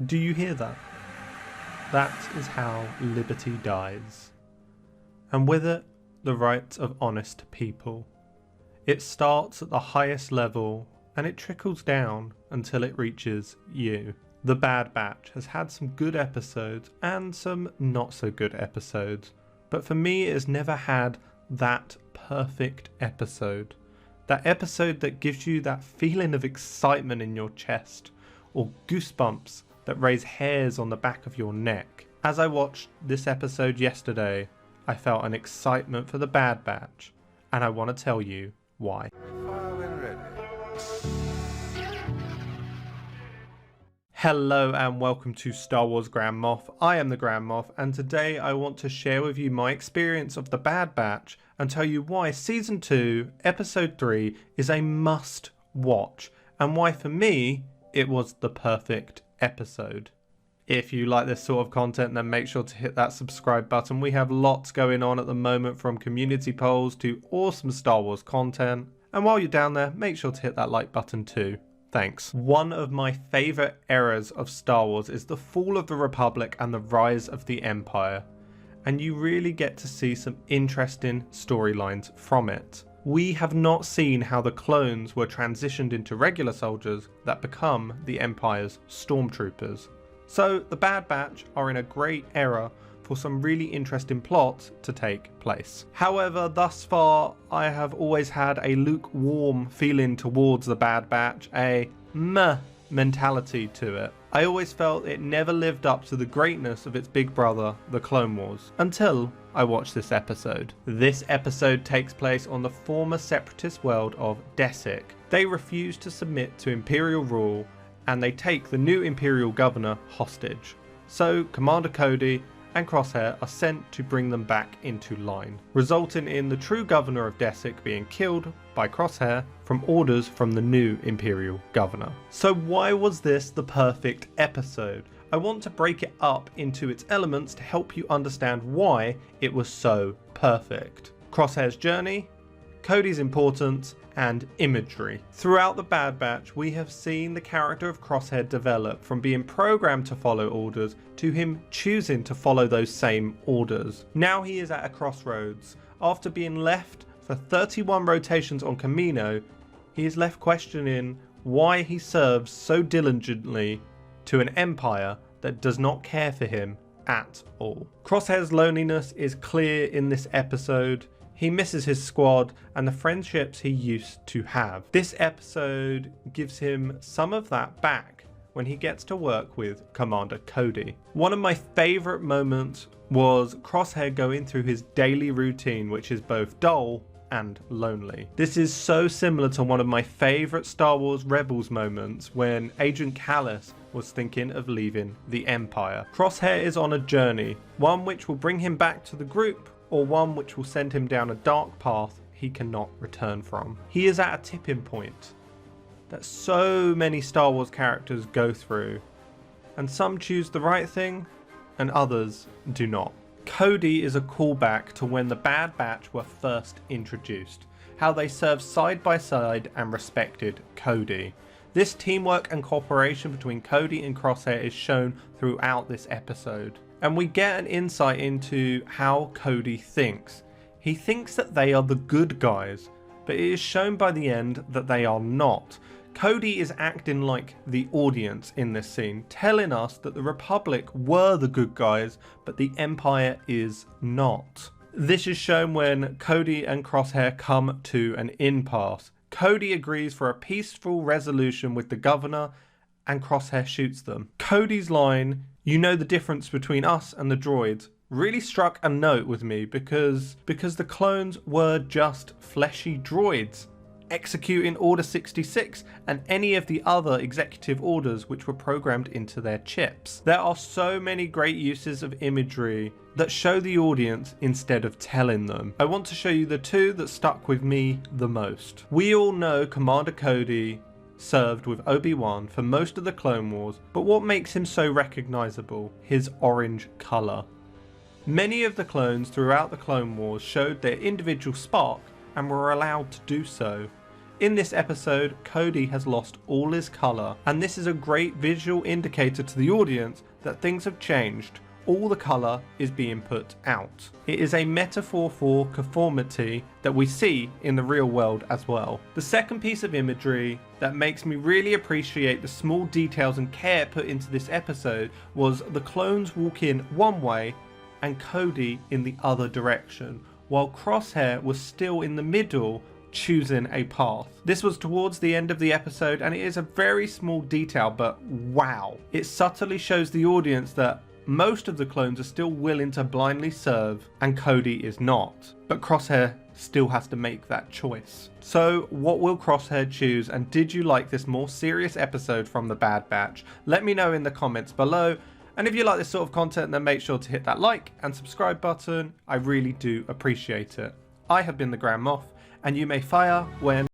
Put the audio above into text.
Do you hear that? That is how liberty dies. And with it, the rights of honest people. It starts at the highest level and it trickles down until it reaches you. The Bad Batch has had some good episodes and some not so good episodes, but for me it has never had that perfect episode. That episode that gives you that feeling of excitement in your chest, or goosebumps that raise hairs on the back of your neck. As I watched this episode yesterday, I felt an excitement for the Bad Batch, and I want to tell you why. Hello and welcome to Star Wars Grand Moff. I am the Grand Moff, and today I want to share with you my experience of the Bad Batch and tell you why Season 2, Episode 3 is a must watch, and why for me it was the perfect episode. If you like this sort of content, then make sure to hit that subscribe button. We have lots going on at the moment, from community polls to awesome Star Wars content. And while you're down there, make sure to hit that like button too. Thanks. One of my favourite eras of Star Wars is the fall of the Republic and the rise of the Empire. And you really get to see some interesting storylines from it. We have not seen how the clones were transitioned into regular soldiers that become the Empire's stormtroopers. So the Bad Batch are in a great era for some really interesting plots to take place. However, thus far I have always had a lukewarm feeling towards the Bad Batch, a meh mentality to it. I always felt it never lived up to the greatness of its big brother, the Clone Wars, until I watched this episode. This episode takes place on the former separatist world of Desik. They refuse to submit to Imperial rule, and they take the new Imperial governor hostage. So Commander Cody and Crosshair are sent to bring them back into line, resulting in the true governor of Desik being killed by Crosshair from orders from the new Imperial governor. So why was this the perfect episode? I want to break it up into its elements to help you understand why it was so perfect. Crosshair's journey, Cody's importance, and imagery. Throughout the Bad Batch, we have seen the character of Crosshair develop from being programmed to follow orders to him choosing to follow those same orders. Now he is at a crossroads. After being left for 31 rotations on Kamino, he is left questioning why he serves so diligently to an empire that does not care for him at all. Crosshair's loneliness is clear in this episode. He misses his squad and the friendships he used to have. This episode gives him some of that back when he gets to work with Commander Cody. One of my favourite moments was Crosshair going through his daily routine, which is both dull and lonely. This is so similar to one of my favourite Star Wars Rebels moments when Agent Kallus was thinking of leaving the Empire. Crosshair is on a journey, one which will bring him back to the group, or one which will send him down a dark path he cannot return from. He is at a tipping point that so many Star Wars characters go through, and some choose the right thing and others do not. Cody is a callback to when the Bad Batch were first introduced, how they served side by side and respected Cody. This teamwork and cooperation between Cody and Crosshair is shown throughout this episode. And we get an insight into how Cody thinks. He thinks that they are the good guys, but it is shown by the end that they are not. Cody is acting like the audience in this scene, telling us that the Republic were the good guys, but the Empire is not. This is shown when Cody and Crosshair come to an impasse. Cody agrees for a peaceful resolution with the governor, and Crosshair shoots them. Cody's line, "You know the difference between us and the droids," really struck a note with me because the clones were just fleshy droids executing Order 66 and any of the other executive orders which were programmed into their chips. There are so many great uses of imagery that show the audience instead of telling them. I want to show you the two that stuck with me the most. We all know Commander Cody served with Obi-Wan for most of the Clone Wars, but what makes him so recognizable? His orange color. Many of the clones throughout the Clone Wars showed their individual spark and were allowed to do so. In this episode, Cody has lost all his colour, and this is a great visual indicator to the audience that things have changed. All the colour is being put out. It is a metaphor for conformity that we see in the real world as well. The second piece of imagery that makes me really appreciate the small details and care put into this episode was the clones walk in one way and Cody in the other direction, while Crosshair was still in the middle choosing a path. This was towards the end of the episode and it is a very small detail, but wow. It subtly shows the audience that most of the clones are still willing to blindly serve and Cody is not. But Crosshair still has to make that choice. So what will Crosshair choose, and did you like this more serious episode from the Bad Batch? Let me know in the comments below. And if you like this sort of content, then make sure to hit that like and subscribe button. I really do appreciate it. I have been the Grand Moff, and you may fire when